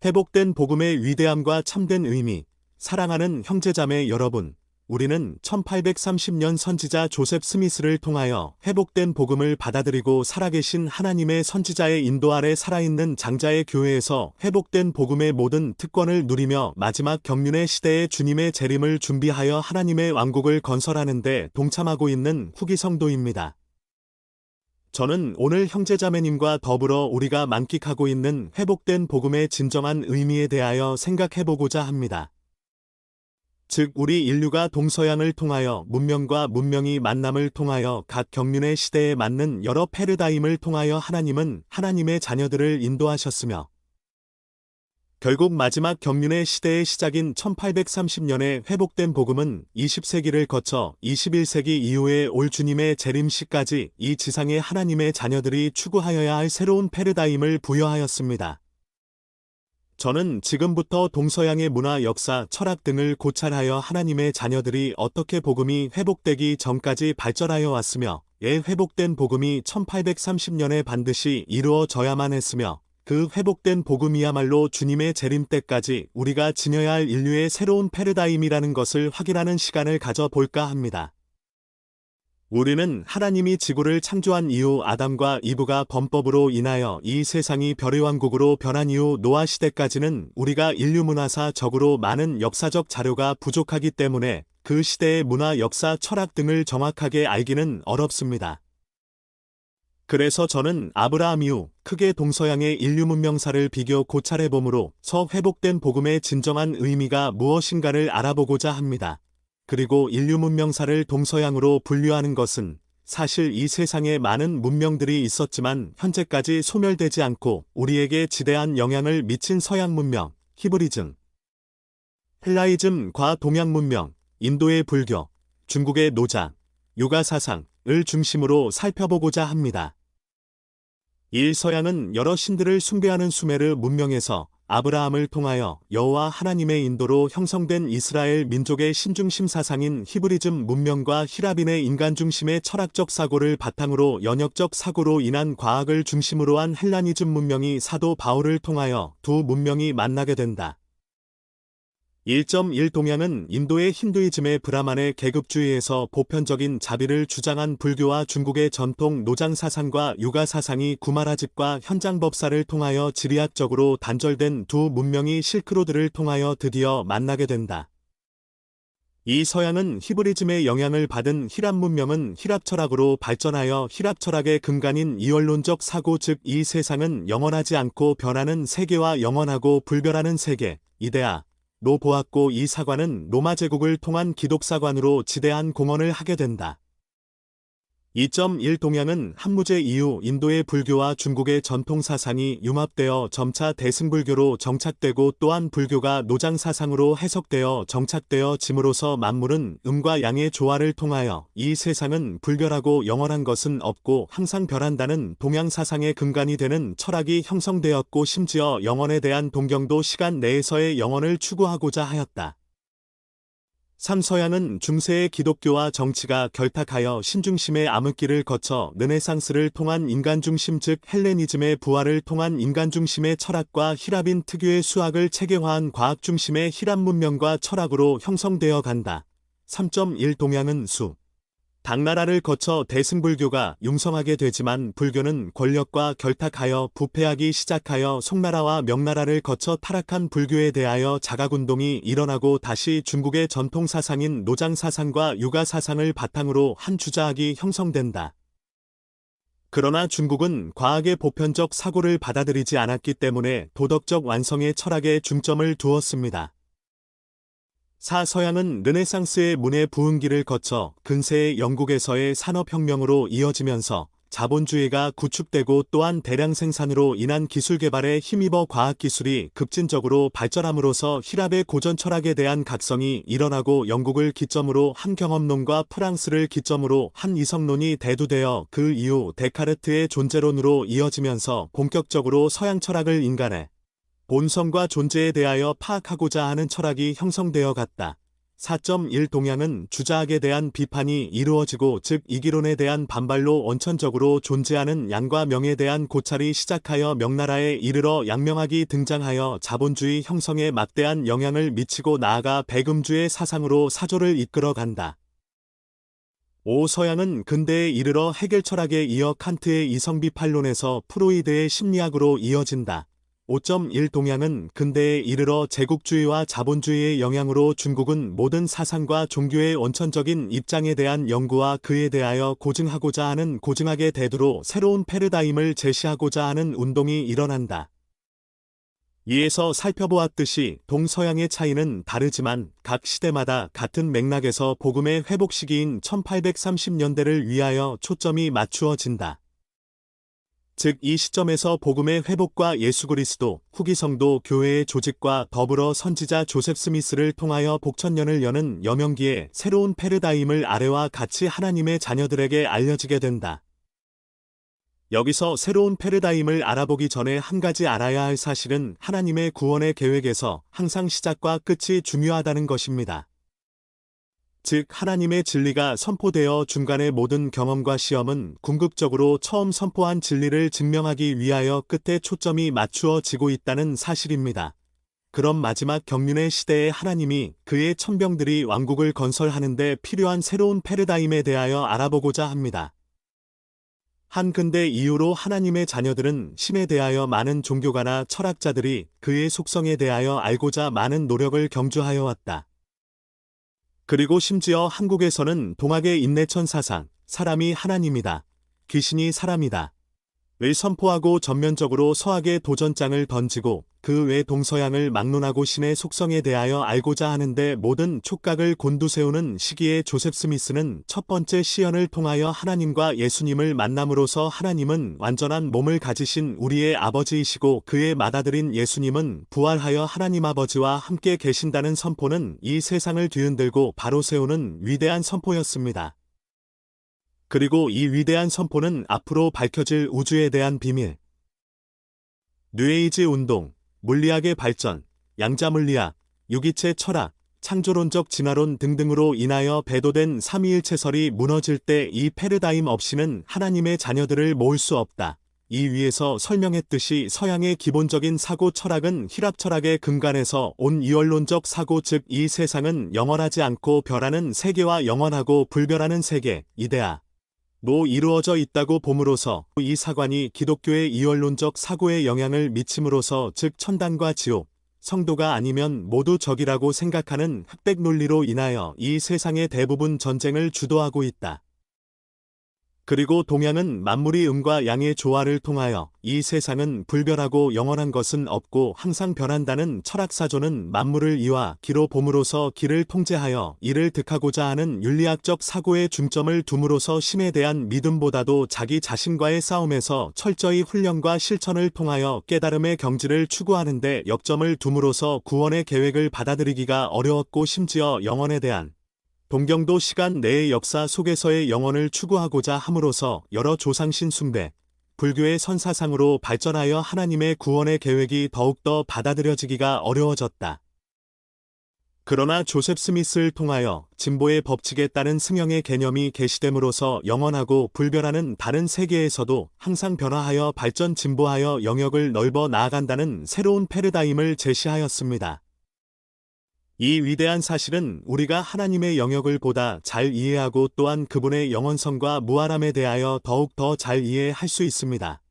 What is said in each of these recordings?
회복된 복음의 위대함과 참된 의미, 사랑하는 형제자매 여러분, 우리는 1830년 선지자 조셉 스미스를 통하여 회복된 복음을 받아들이고 살아계신 하나님의 선지자의 인도 아래 살아있는 장자의 교회에서 회복된 복음의 모든 특권을 누리며 마지막 경륜의 시대에 주님의 재림을 준비하여 하나님의 왕국을 건설하는 데 동참하고 있는 후기 성도입니다. 저는 오늘 형제자매님과 더불어 우리가 만끽하고 있는 회복된 복음의 진정한 의미에 대하여 생각해보고자 합니다. 즉 우리 인류가 동서양을 통하여 문명과 문명이 만남을 통하여 각 경륜의 시대에 맞는 여러 패러다임을 통하여 하나님은 하나님의 자녀들을 인도하셨으며 결국 마지막 경륜의 시대의 시작인 1830년에 회복된 복음은 20세기를 거쳐 21세기 이후에 올 주님의 재림시까지 이 지상의 하나님의 자녀들이 추구하여야 할 새로운 패러다임을 부여하였습니다. 저는 지금부터 동서양의 문화, 역사, 철학 등을 고찰하여 하나님의 자녀들이 어떻게 복음이 회복되기 전까지 발전하여 왔으며 회복된 복음이 1830년에 반드시 이루어져야만 했으며 그 회복된 복음이야말로 주님의 재림 때까지 우리가 지녀야 할 인류의 새로운 패러다임이라는 것을 확인하는 시간을 가져볼까 합니다. 우리는 하나님이 지구를 창조한 이후 아담과 이브가 범법으로 인하여 이 세상이 별의 왕국으로 변한 이후 노아 시대까지는 우리가 인류 문화사적으로 많은 역사적 자료가 부족하기 때문에 그 시대의 문화, 역사, 철학 등을 정확하게 알기는 어렵습니다. 그래서 저는 아브라함 이후 크게 동서양의 인류 문명사를 비교 고찰해봄으로 회복된 복음의 진정한 의미가 무엇인가를 알아보고자 합니다. 그리고 인류 문명사를 동서양으로 분류하는 것은 사실 이 세상에 많은 문명들이 있었지만 현재까지 소멸되지 않고 우리에게 지대한 영향을 미친 서양 문명, 히브리즘, 헬라이즘과 동양 문명, 인도의 불교, 중국의 노자, 유가 사상을 중심으로 살펴보고자 합니다. 일서양은 여러 신들을 숭배하는 수메르 문명에서 아브라함을 통하여 여호와 하나님의 인도로 형성된 이스라엘 민족의 신중심 사상인 히브리즘 문명과 히라빈의 인간 중심의 철학적 사고를 바탕으로 연역적 사고로 인한 과학을 중심으로 한 헬라니즘 문명이 사도 바울을 통하여 두 문명이 만나게 된다. 1.1 동양은 인도의 힌두이즘의 브라만의 계급주의에서 보편적인 자비를 주장한 불교와 중국의 전통 노장 사상과 유가 사상이 구마라집과 현장법사를 통하여 지리학적으로 단절된 두 문명이 실크로드를 통하여 드디어 만나게 된다. 이 서양은 히브리즘의 영향을 받은 히랍 문명은 히랍 철학으로 발전하여 히랍 철학의 근간인 이원론적 사고, 즉 이 세상은 영원하지 않고 변하는 세계와 영원하고 불변하는 세계, 이데아 로 보았고 이 사관은 로마 제국을 통한 기독사관으로 지대한 공헌을 하게 된다. 2.1 동양은 한무제 이후 인도의 불교와 중국의 전통사상이 융합되어 점차 대승불교로 정착되고 또한 불교가 노장사상으로 해석되어 정착되어 짐으로써 만물은 음과 양의 조화를 통하여 이 세상은 불변하고 영원한 것은 없고 항상 변한다는 동양사상의 근간이 되는 철학이 형성되었고 심지어 영원에 대한 동경도 시간 내에서의 영원을 추구하고자 하였다. 3. 서양은 중세의 기독교와 정치가 결탁하여 신중심의 암흑기를 거쳐 르네상스를 통한 인간중심, 즉 헬레니즘의 부활을 통한 인간중심의 철학과 히랍인 특유의 수학을 체계화한 과학중심의 히랍 문명과 철학으로 형성되어 간다. 3.1 동양은 당나라를 거쳐 대승불교가 융성하게 되지만 불교는 권력과 결탁하여 부패하기 시작하여 송나라와 명나라를 거쳐 타락한 불교에 대하여 자각운동이 일어나고 다시 중국의 전통사상인 노장사상과 유가사상을 바탕으로 한 주자학이 형성된다. 그러나 중국은 과학의 보편적 사고를 받아들이지 않았기 때문에 도덕적 완성의 철학에 중점을 두었습니다. 4. 서양은 르네상스의 문의 부흥기를 거쳐 근세의 영국에서의 산업혁명으로 이어지면서 자본주의가 구축되고 또한 대량 생산으로 인한 기술 개발에 힘입어 과학기술이 급진적으로 발전함으로써 히랍의 고전 철학에 대한 각성이 일어나고 영국을 기점으로 한 경험론과 프랑스를 기점으로 한 이성론이 대두되어 그 이후 데카르트의 존재론으로 이어지면서 본격적으로 서양 철학을 인간의 본성과 존재에 대하여 파악하고자 하는 철학이 형성되어 갔다. 4.1 동양은 주자학에 대한 비판이 이루어지고 즉 이기론에 대한 반발로 원천적으로 존재하는 양과 명에 대한 고찰이 시작하여 명나라에 이르러 양명학이 등장하여 자본주의 형성에 막대한 영향을 미치고 나아가 배금주의 사상으로 사조를 이끌어간다. 5. 서양은 근대에 이르러 해겔 철학에 이어 칸트의 이성비판론에서 프로이드의 심리학으로 이어진다. 5.1 동양은 근대에 이르러 제국주의와 자본주의의 영향으로 중국은 모든 사상과 종교의 원천적인 입장에 대한 연구와 그에 대하여 고증하고자 하는 고증학의 대두로 새로운 패러다임을 제시하고자 하는 운동이 일어난다. 이에서 살펴보았듯이 동서양의 차이는 다르지만 각 시대마다 같은 맥락에서 복음의 회복 시기인 1830년대를 위하여 초점이 맞추어진다. 즉 이 시점에서 복음의 회복과 예수 그리스도, 후기 성도 교회의 조직과 더불어 선지자 조셉 스미스를 통하여 복천년을 여는 여명기에 새로운 패러다임을 아래와 같이 하나님의 자녀들에게 알려지게 된다. 여기서 새로운 패러다임을 알아보기 전에 한 가지 알아야 할 사실은 하나님의 구원의 계획에서 항상 시작과 끝이 중요하다는 것입니다. 즉 하나님의 진리가 선포되어 중간의 모든 경험과 시험은 궁극적으로 처음 선포한 진리를 증명하기 위하여 끝에 초점이 맞추어지고 있다는 사실입니다. 그럼 마지막 경륜의 시대에 하나님이 그의 천병들이 왕국을 건설하는데 필요한 새로운 패러다임에 대하여 알아보고자 합니다. 한 근대 이후로 하나님의 자녀들은 신에 대하여 많은 종교가나 철학자들이 그의 속성에 대하여 알고자 많은 노력을 경주하여 왔다. 그리고 심지어 한국에서는 동학의 인내천 사상, 사람이 하나님이다, 귀신이 사람이다 를 선포하고 전면적으로 서학의 도전장을 던지고 그 외 동서양을 막론하고 신의 속성에 대하여 알고자 하는데 모든 촉각을 곤두세우는 시기에 조셉 스미스는 첫 번째 시연을 통하여 하나님과 예수님을 만남으로써 하나님은 완전한 몸을 가지신 우리의 아버지이시고 그의 맏아들인 예수님은 부활하여 하나님 아버지와 함께 계신다는 선포는 이 세상을 뒤흔들고 바로 세우는 위대한 선포였습니다. 그리고 이 위대한 선포는 앞으로 밝혀질 우주에 대한 비밀, 뉴에이지 운동, 물리학의 발전, 양자물리학, 유기체 철학, 창조론적 진화론 등등으로 인하여 배도된 삼위일체설이 무너질 때 이 패러다임 없이는 하나님의 자녀들을 모을 수 없다. 이 위에서 설명했듯이 서양의 기본적인 사고 철학은 히랍 철학의 근간에서 온 이원론적 사고 즉 이 세상은 영원하지 않고 별하는 세계와 영원하고 불별하는 세계, 이데아 로 이루어져 있다고 봄으로써 이 사관이 기독교의 이원론적 사고에 영향을 미침으로써 즉 천당과 지옥, 성도가 아니면 모두 적이라고 생각하는 흑백 논리로 인하여 이 세상의 대부분 전쟁을 주도하고 있다. 그리고 동양은 만물이 음과 양의 조화를 통하여 이 세상은 불별하고 영원한 것은 없고 항상 변한다는 철학사조는 만물을 이와 기로 봄으로써 기를 통제하여 이를 득하고자 하는 윤리학적 사고에 중점을 둠으로써 신에 대한 믿음보다도 자기 자신과의 싸움에서 철저히 훈련과 실천을 통하여 깨달음의 경지를 추구하는데 역점을 둠으로써 구원의 계획을 받아들이기가 어려웠고 심지어 영원에 대한 동경도 시간 내의 역사 속에서의 영혼을 추구하고자 함으로써 여러 조상신 숭배, 불교의 선사상으로 발전하여 하나님의 구원의 계획이 더욱더 받아들여지기가 어려워졌다. 그러나 조셉 스미스를 통하여 진보의 법칙에 따른 승형의 개념이 계시됨으로써 영원하고 불별하는 다른 세계에서도 항상 변화하여 발전 진보하여 영역을 넓어 나아간다는 새로운 패러다임을 제시하였습니다. 이 위대한 사실은 우리가 하나님의 영역을 보다 잘 이해하고 또한 그분의 영원성과 무한함에 대하여 더욱 더 잘 이해할 수 있습니다.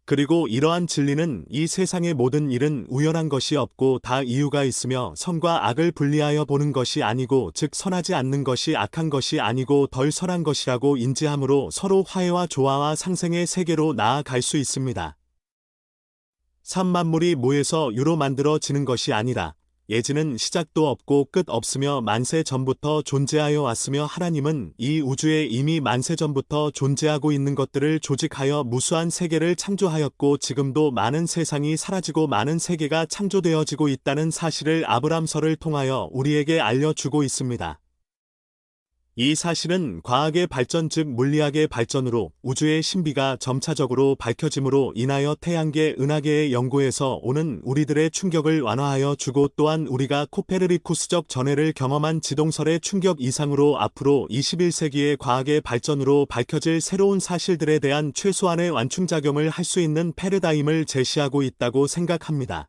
그리고 이러한 진리는 이 세상의 모든 일은 우연한 것이 없고 다 이유가 있으며 선과 악을 분리하여 보는 것이 아니고 즉 선하지 않는 것이 악한 것이 아니고 덜 선한 것이라고 인지함으로 서로 화해와 조화와 상생의 세계로 나아갈 수 있습니다. 삼만물이 모여서 유로 만들어지는 것이 아니라 예지는 시작도 없고 끝 없으며 만세 전부터 존재하여 왔으며 하나님은 이 우주에 이미 만세 전부터 존재하고 있는 것들을 조직하여 무수한 세계를 창조하였고 지금도 많은 세상이 사라지고 많은 세계가 창조되어지고 있다는 사실을 아브람서를 통하여 우리에게 알려주고 있습니다. 이 사실은 과학의 발전 즉 물리학의 발전으로 우주의 신비가 점차적으로 밝혀짐으로 인하여 태양계 은하계의 연구에서 오는 우리들의 충격을 완화하여 주고 또한 우리가 코페르니쿠스적 전해를 경험한 지동설의 충격 이상으로 앞으로 21세기의 과학의 발전으로 밝혀질 새로운 사실들에 대한 최소한의 완충작용을 할 수 있는 패러다임을 제시하고 있다고 생각합니다.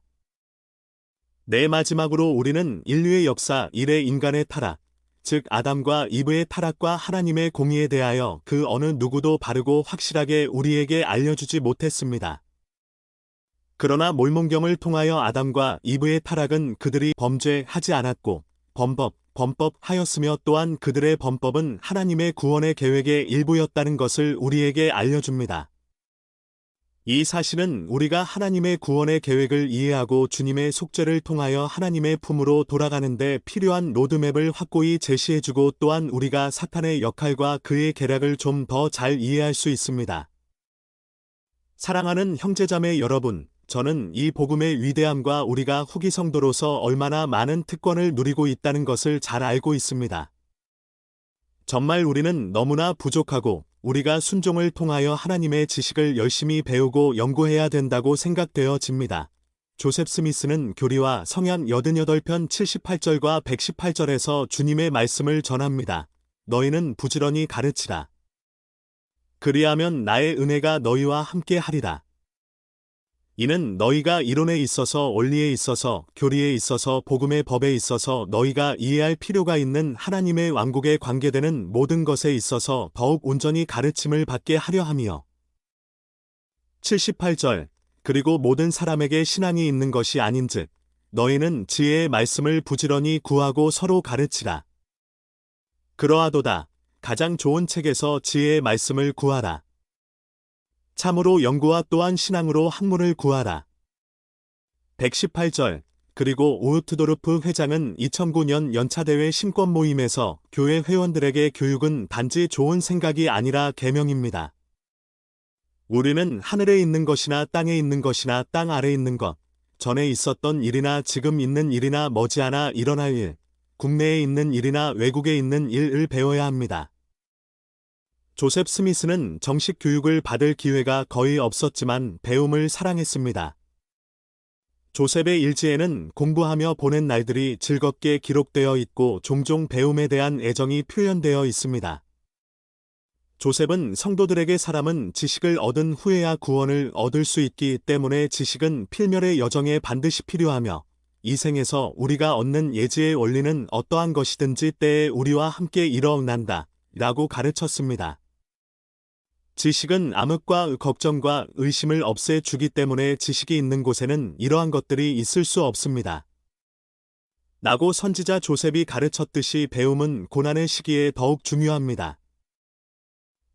네, 마지막으로 우리는 인류의 역사 일의 인간의 타락, 즉 아담과 이브의 타락과 하나님의 공의에 대하여 그 어느 누구도 바르고 확실하게 우리에게 알려주지 못했습니다. 그러나 몰몬경을 통하여 아담과 이브의 타락은 그들이 범죄하지 않았고 범법하였으며 또한 그들의 범법은 하나님의 구원의 계획의 일부였다는 것을 우리에게 알려줍니다. 이 사실은 우리가 하나님의 구원의 계획을 이해하고 주님의 속죄를 통하여 하나님의 품으로 돌아가는데 필요한 로드맵을 확고히 제시해주고 또한 우리가 사탄의 역할과 그의 계략을 좀 더 잘 이해할 수 있습니다. 사랑하는 형제자매 여러분, 저는 이 복음의 위대함과 우리가 후기 성도로서 얼마나 많은 특권을 누리고 있다는 것을 잘 알고 있습니다. 정말 우리는 너무나 부족하고 우리가 순종을 통하여 하나님의 지식을 열심히 배우고 연구해야 된다고 생각되어집니다. 조셉 스미스는 교리와 성향 88편 78절과 118절에서 주님의 말씀을 전합니다. 너희는 부지런히 가르치라. 그리하면 나의 은혜가 너희와 함께 하리라. 이는 너희가 이론에 있어서 원리에 있어서 교리에 있어서 복음의 법에 있어서 너희가 이해할 필요가 있는 하나님의 왕국에 관계되는 모든 것에 있어서 더욱 온전히 가르침을 받게 하려 함이요. 78절 그리고 모든 사람에게 신앙이 있는 것이 아닌즉 너희는 지혜의 말씀을 부지런히 구하고 서로 가르치라. 그러하도다. 가장 좋은 책에서 지혜의 말씀을 구하라. 참으로 연구와 또한 신앙으로 학문을 구하라. 118절 그리고 우흐트도르프 회장은 2009년 연차대회 심권 모임에서 교회 회원들에게 교육은 단지 좋은 생각이 아니라 계명입니다. 우리는 하늘에 있는 것이나 땅에 있는 것이나 땅 아래 있는 것, 전에 있었던 일이나 지금 있는 일이나 머지않아 일어날 일, 국내에 있는 일이나 외국에 있는 일을 배워야 합니다. 조셉 스미스는 정식 교육을 받을 기회가 거의 없었지만 배움을 사랑했습니다. 조셉의 일지에는 공부하며 보낸 날들이 즐겁게 기록되어 있고 종종 배움에 대한 애정이 표현되어 있습니다. 조셉은 성도들에게 사람은 지식을 얻은 후에야 구원을 얻을 수 있기 때문에 지식은 필멸의 여정에 반드시 필요하며 이 생에서 우리가 얻는 예지의 원리는 어떠한 것이든지 때에 우리와 함께 일어난다 라고 가르쳤습니다. 지식은 암흑과 걱정과 의심을 없애주기 때문에 지식이 있는 곳에는 이러한 것들이 있을 수 없습니다. 나고 선지자 조셉이 가르쳤듯이 배움은 고난의 시기에 더욱 중요합니다.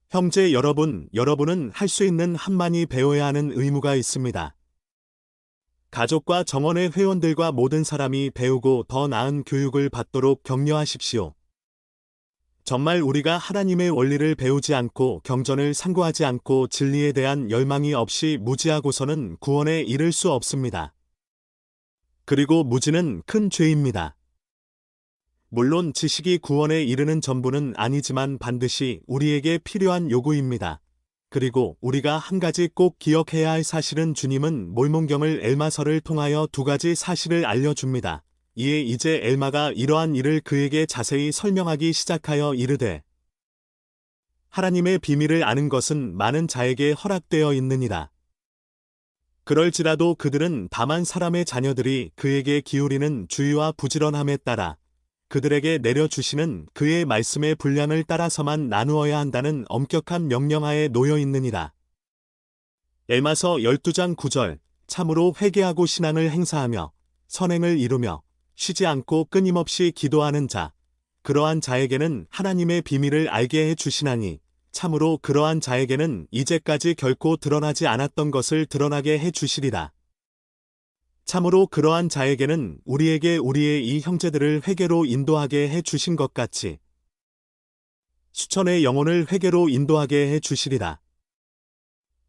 형제 여러분은 할 수 있는 한만이 배워야 하는 의무가 있습니다. 가족과 정원의 회원들과 모든 사람이 배우고 더 나은 교육을 받도록 격려하십시오. 정말 우리가 하나님의 원리를 배우지 않고 경전을 상고하지 않고 진리에 대한 열망이 없이 무지하고서는 구원에 이를 수 없습니다. 그리고 무지는 큰 죄입니다. 물론 지식이 구원에 이르는 전부는 아니지만 반드시 우리에게 필요한 요구입니다. 그리고 우리가 한 가지 꼭 기억해야 할 사실은 주님은 몰몬경을 엘마서를 통하여 두 가지 사실을 알려줍니다. 이에 이제 엘마가 이러한 일을 그에게 자세히 설명하기 시작하여 이르되 하나님의 비밀을 아는 것은 많은 자에게 허락되어 있느니라. 그럴지라도 그들은 다만 사람의 자녀들이 그에게 기울이는 주의와 부지런함에 따라 그들에게 내려주시는 그의 말씀의 분량을 따라서만 나누어야 한다는 엄격한 명령하에 놓여 있느니라. 엘마서 12장 9절 참으로 회개하고 신앙을 행사하며 선행을 이루며 쉬지 않고 끊임없이 기도하는 자, 그러한 자에게는 하나님의 비밀을 알게 해 주시나니 참으로 그러한 자에게는 이제까지 결코 드러나지 않았던 것을 드러나게 해 주시리라. 참으로 그러한 자에게는 우리에게 우리의 이 형제들을 회개로 인도하게 해 주신 것 같이 수천의 영혼을 회개로 인도하게 해 주시리라.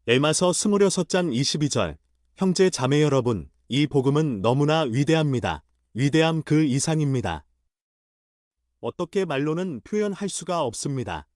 엘마서 26장 22절 형제 자매 여러분, 이 복음은 너무나 위대합니다. 위대함 그 이상입니다. 어떻게 말로는 표현할 수가 없습니다.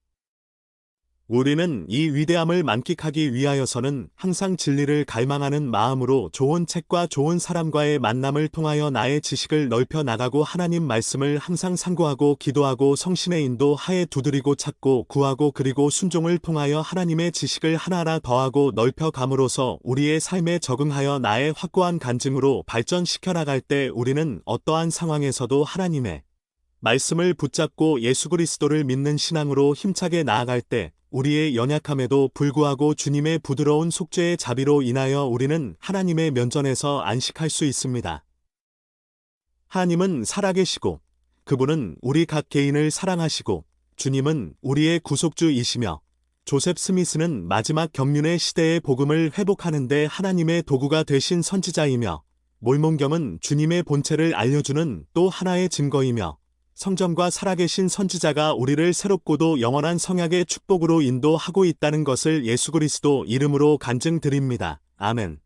우리는 이 위대함을 만끽하기 위하여서는 항상 진리를 갈망하는 마음으로 좋은 책과 좋은 사람과의 만남을 통하여 나의 지식을 넓혀 나가고 하나님 말씀을 항상 상고하고 기도하고 성신의 인도 하에 두드리고 찾고 구하고 그리고 순종을 통하여 하나님의 지식을 하나하나 더하고 넓혀 감으로써 우리의 삶에 적응하여 나의 확고한 간증으로 발전시켜 나갈 때 우리는 어떠한 상황에서도 하나님의 말씀을 붙잡고 예수 그리스도를 믿는 신앙으로 힘차게 나아갈 때 우리의 연약함에도 불구하고 주님의 부드러운 속죄의 자비로 인하여 우리는 하나님의 면전에서 안식할 수 있습니다. 하나님은 살아계시고 그분은 우리 각 개인을 사랑하시고 주님은 우리의 구속주이시며 조셉 스미스는 마지막 경륜의 시대의 복음을 회복하는 데 하나님의 도구가 되신 선지자이며 몰몬경은 주님의 본체를 알려주는 또 하나의 증거이며 성전과 살아계신 선지자가 우리를 새롭고도 영원한 성약의 축복으로 인도하고 있다는 것을 예수 그리스도 이름으로 간증드립니다. 아멘.